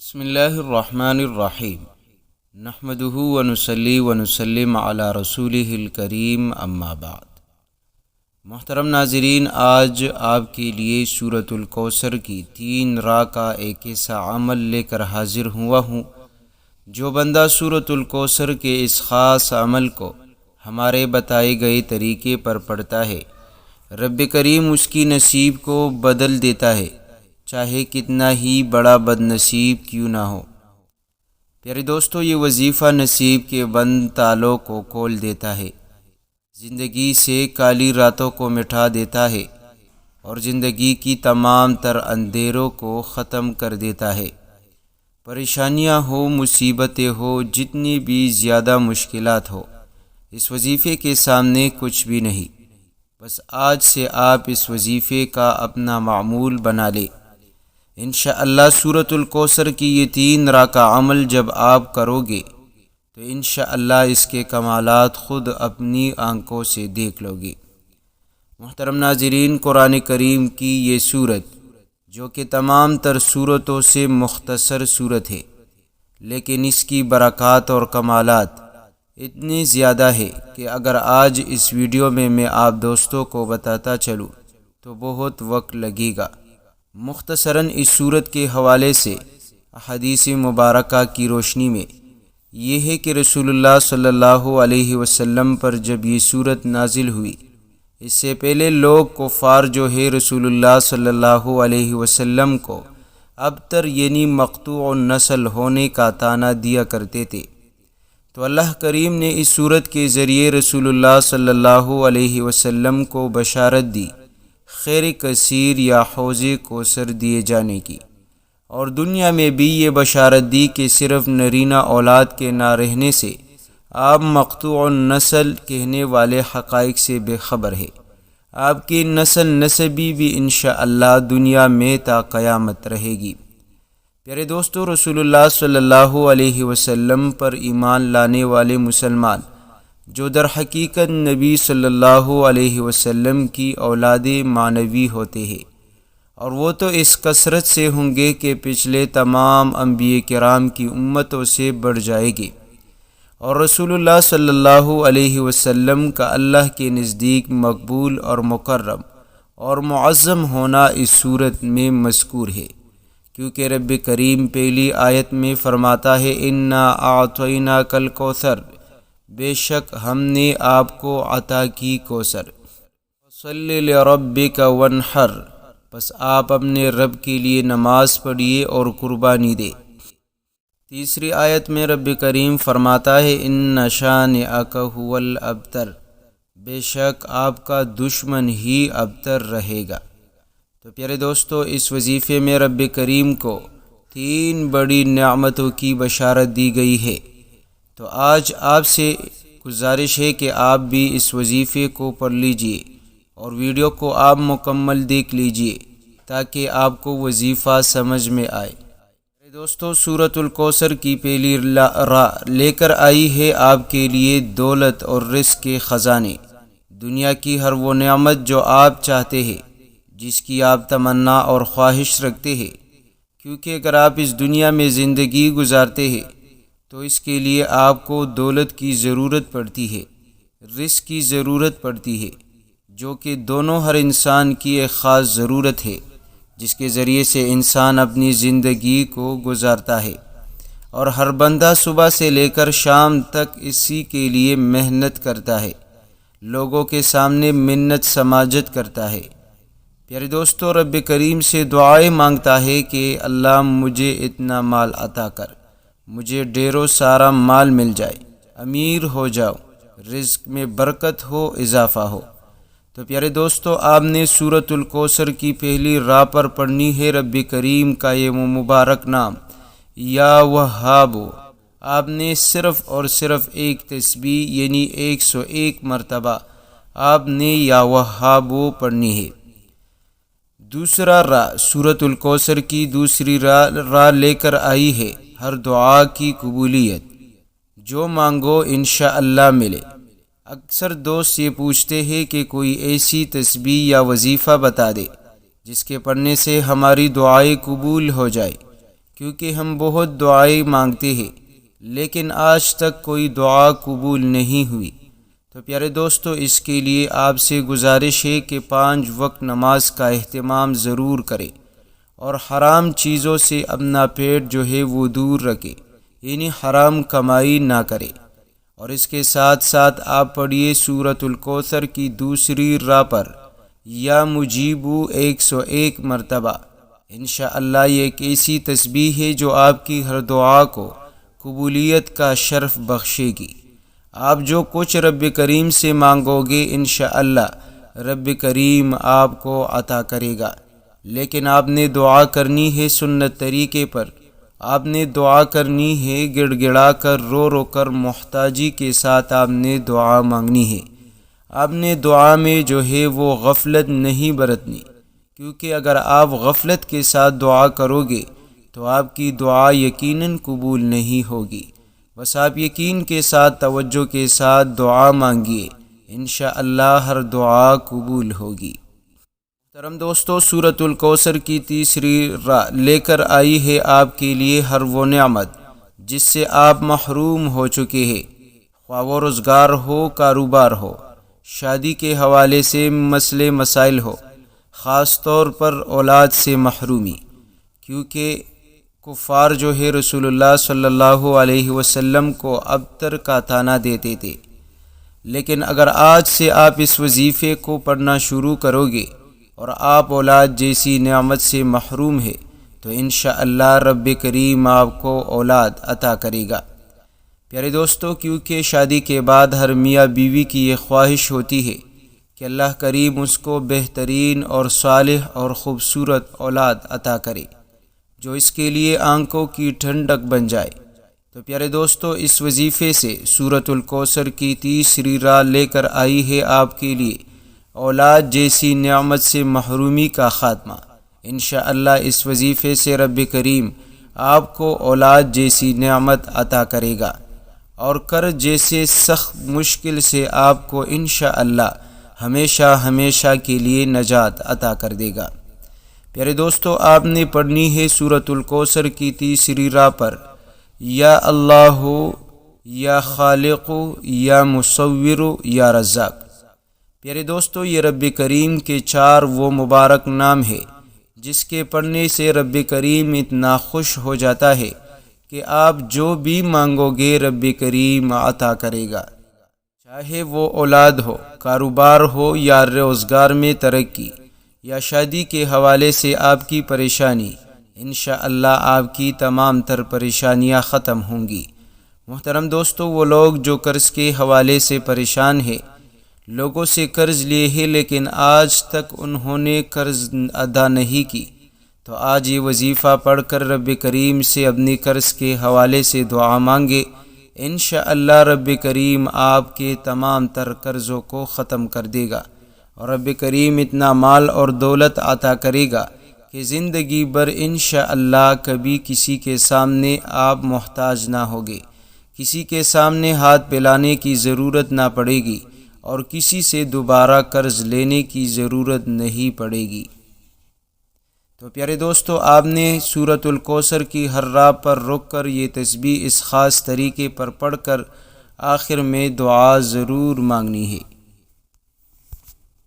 بسم اللہ الرحمن الرحیم نحمدہ ونصلی ونسلم علی رسولہ الکریم اما بعد۔ محترم ناظرین، آج آپ کے لیے سورۃ الکوثر کی 3 را کا ایک ایسا عمل لے کر حاضر ہوا ہوں جو بندہ سورۃ الکوثر کے اس خاص عمل کو ہمارے بتائے گئے طریقے پر پڑھتا ہے، رب کریم اس کی نصیب کو بدل دیتا ہے، چاہے کتنا ہی بڑا بد نصیب کیوں نہ ہو۔ پیارے دوستو، یہ وظیفہ نصیب کے بند تالوں کو کھول دیتا ہے، زندگی سے کالی راتوں کو مٹا دیتا ہے اور زندگی کی تمام تر اندھیروں کو ختم کر دیتا ہے۔ پریشانیاں ہو، مصیبتیں ہو، جتنی بھی زیادہ مشکلات ہو، اس وظیفے کے سامنے کچھ بھی نہیں۔ بس آج سے آپ اس وظیفے کا اپنا معمول بنا لیں۔ انشاءاللہ سورۃ الکوثر کی یہ 3 را کا عمل جب آپ کرو گے تو انشاءاللہ اس کے کمالات خود اپنی آنکھوں سے دیکھ لو گے۔ محترم ناظرین، قرآن کریم کی یہ سورت جو کہ تمام تر سورتوں سے مختصر سورت ہے، لیکن اس کی برکات اور کمالات اتنی زیادہ ہے کہ اگر آج اس ویڈیو میں آپ دوستوں کو بتاتا چلوں تو بہت وقت لگے گا۔ مختصراً اس سورت کے حوالے سے احادیث مبارکہ کی روشنی میں یہ ہے کہ رسول اللہ صلی اللہ علیہ وسلم پر جب یہ سورت نازل ہوئی، اس سے پہلے لوگ کفار جو ہے رسول اللہ صلی اللہ علیہ وسلم کو ابتر یعنی مقطوع النسل ہونے کا طعنہ دیا کرتے تھے، تو اللہ کریم نے اس سورت کے ذریعے رسول اللہ صلی اللہ علیہ وسلم کو بشارت دی خیر کثیر یا حوض کوثر دیے جانے کی، اور دنیا میں بھی یہ بشارت دی کہ صرف نرینہ اولاد کے نہ رہنے سے آپ مقطوع النسل کہنے والے حقائق سے بے خبر ہے۔ آپ کی نسل نسبی بھی انشاءاللہ دنیا میں تا قیامت رہے گی۔ پیارے دوستو، رسول اللہ صلی اللہ علیہ وسلم پر ایمان لانے والے مسلمان جو در حقیقت نبی صلی اللہ علیہ وسلم کی اولاد معنوی ہوتے ہیں، اور وہ تو اس کثرت سے ہوں گے کہ پچھلے تمام انبیاء کرام کی امتوں سے بڑھ جائے گے، اور رسول اللہ صلی اللہ علیہ وسلم کا اللہ کے نزدیک مقبول اور مکرم اور معظم ہونا اس صورت میں مذکور ہے، کیونکہ رب کریم پہلی آیت میں فرماتا ہے انا اعطیناک الکوثر، بے شک ہم نے آپ کو عطا کی کوثر، صلی لربک وانحر، بس آپ اپنے رب کے لیے نماز پڑھیے اور قربانی دے۔ تیسری آیت میں رب کریم فرماتا ہے ان شانئک ھو الابتر، بے شک آپ کا دشمن ہی ابتر رہے گا۔ تو پیارے دوستو، اس وظیفے میں رب کریم کو 3 بڑی نعمتوں کی بشارت دی گئی ہے، تو آج آپ سے گزارش ہے کہ آپ بھی اس وظیفے کو پڑھ لیجئے اور ویڈیو کو آپ مکمل دیکھ لیجئے تاکہ آپ کو وظیفہ سمجھ میں آئے۔ دوستو، سورۃ الکوثر کی پہلی را لے کر آئی ہے آپ کے لیے دولت اور رزق کے خزانے، دنیا کی ہر وہ نعمت جو آپ چاہتے ہیں، جس کی آپ تمنا اور خواہش رکھتے ہیں، کیونکہ اگر آپ اس دنیا میں زندگی گزارتے ہیں تو اس کے لیے آپ کو دولت کی ضرورت پڑتی ہے، رزق کی ضرورت پڑتی ہے، جو کہ دونوں ہر انسان کی ایک خاص ضرورت ہے، جس کے ذریعے سے انسان اپنی زندگی کو گزارتا ہے، اور ہر بندہ صبح سے لے کر شام تک اسی کے لیے محنت کرتا ہے، لوگوں کے سامنے منت سماجت کرتا ہے۔ پیارے دوستو، رب کریم سے دعائیں مانگتا ہے کہ اللہ مجھے اتنا مال عطا کر، مجھے ڈھیروں سارا مال مل جائے، امیر ہو جاؤ، رزق میں برکت ہو، اضافہ ہو۔ تو پیارے دوستو، آپ نے سورۃ الکوثر کی پہلی را پر پڑھنی ہے رب کریم کا یہ مبارک نام یا وہاب۔ آپ نے صرف اور صرف ایک تسبیح یعنی 101 مرتبہ آپ نے یا وہاب پڑھنی ہے۔ دوسرا را، سورۃ الکوثر کی دوسری را لے کر آئی ہے ہر دعا کی قبولیت، جو مانگو انشاءاللہ ملے۔ اکثر دوست یہ پوچھتے ہیں کہ کوئی ایسی تسبیح یا وظیفہ بتا دے جس کے پڑھنے سے ہماری دعائیں قبول ہو جائے، کیونکہ ہم بہت دعائیں مانگتے ہیں لیکن آج تک کوئی دعا قبول نہیں ہوئی۔ تو پیارے دوستو، اس کے لیے آپ سے گزارش ہے کہ 5 وقت نماز کا اہتمام ضرور کریں اور حرام چیزوں سے اپنا پیٹ جو ہے وہ دور رکھے، یعنی حرام کمائی نہ کرے۔ اور اس کے ساتھ ساتھ آپ پڑھیے سورۃ الکوثر کی دوسری راہ پر یا مجیبو 101 مرتبہ۔ انشاءاللہ یہ ایک ایسی تسبیح ہے جو آپ کی ہر دعا کو قبولیت کا شرف بخشے گی۔ آپ جو کچھ رب کریم سے مانگو گے انشاءاللہ رب کریم آپ کو عطا کرے گا، لیکن آپ نے دعا کرنی ہے سنت طریقے پر۔ آپ نے دعا کرنی ہے گڑ گڑا کر، رو رو کر، محتاجی کے ساتھ آپ نے دعا مانگنی ہے۔ آپ نے دعا میں جو ہے وہ غفلت نہیں برتنی، کیونکہ اگر آپ غفلت کے ساتھ دعا کرو گے تو آپ کی دعا یقیناً قبول نہیں ہوگی۔ بس آپ یقین کے ساتھ، توجہ کے ساتھ دعا مانگیے، انشاءاللہ ہر دعا قبول ہوگی۔ محترم دوستو، سورۃ الکوثر کی تیسری راہ لے کر آئی ہے آپ کے لیے ہر وہ نعمت جس سے آپ محروم ہو چکے ہیں، خواہ وہ روزگار ہو، کاروبار ہو، شادی کے حوالے سے مسئلے مسائل ہو، خاص طور پر اولاد سے محرومی، کیونکہ کفار جو ہے رسول اللہ صلی اللہ علیہ وسلم کو ابتر کا طعنہ دیتے تھے۔ لیکن اگر آج سے آپ اس وظیفے کو پڑھنا شروع کرو گے اور آپ اولاد جیسی نعمت سے محروم ہے تو انشاءاللہ رب کریم آپ کو اولاد عطا کرے گا۔ پیارے دوستو، کیونکہ شادی کے بعد ہر میاں بیوی کی یہ خواہش ہوتی ہے کہ اللہ کریم اس کو بہترین اور صالح اور خوبصورت اولاد عطا کرے جو اس کے لیے آنکھوں کی ٹھنڈک بن جائے۔ تو پیارے دوستو، اس وظیفے سے سورۃ الکوثر کی تیسری راہ لے کر آئی ہے آپ کے لیے اولاد جیسی نعمت سے محرومی کا خاتمہ۔ انشاءاللہ اس وظیفے سے رب کریم آپ کو اولاد جیسی نعمت عطا کرے گا اور قرض جیسے سخت مشکل سے آپ کو انشاءاللہ ہمیشہ ہمیشہ کے لیے نجات عطا کر دے گا۔ پیارے دوستو، آپ نے پڑھنی ہے سورۃ الکوثر کی تیسری راہ پر یا اللہ، یا خالق، یا مصور، یا رزاق۔ پیارے دوستو، یہ رب کریم کے 4 وہ مبارک نام ہے جس کے پڑھنے سے رب کریم اتنا خوش ہو جاتا ہے کہ آپ جو بھی مانگو گے رب کریم عطا کرے گا، چاہے وہ اولاد ہو، کاروبار ہو، یا روزگار میں ترقی، یا شادی کے حوالے سے آپ کی پریشانی۔ انشاءاللہ آپ کی تمام تر پریشانیاں ختم ہوں گی۔ محترم دوستو، وہ لوگ جو قرض کے حوالے سے پریشان ہیں، لوگوں سے قرض لیے ہیں لیکن آج تک انہوں نے قرض ادا نہیں کی، تو آج یہ وظیفہ پڑھ کر رب کریم سے اپنی قرض کے حوالے سے دعا مانگے، انشاءاللہ رب کریم آپ کے تمام تر قرضوں کو ختم کر دے گا اور رب کریم اتنا مال اور دولت عطا کرے گا کہ زندگی بھر انشاءاللہ کبھی کسی کے سامنے آپ محتاج نہ ہوگے، کسی کے سامنے ہاتھ پھیلانے کی ضرورت نہ پڑے گی اور کسی سے دوبارہ قرض لینے کی ضرورت نہیں پڑے گی۔ تو پیارے دوستو، آپ نے سورۃ الکوثر کی ہر راہ پر رک کر یہ تسبیح اس خاص طریقے پر پڑھ کر آخر میں دعا ضرور مانگنی ہے۔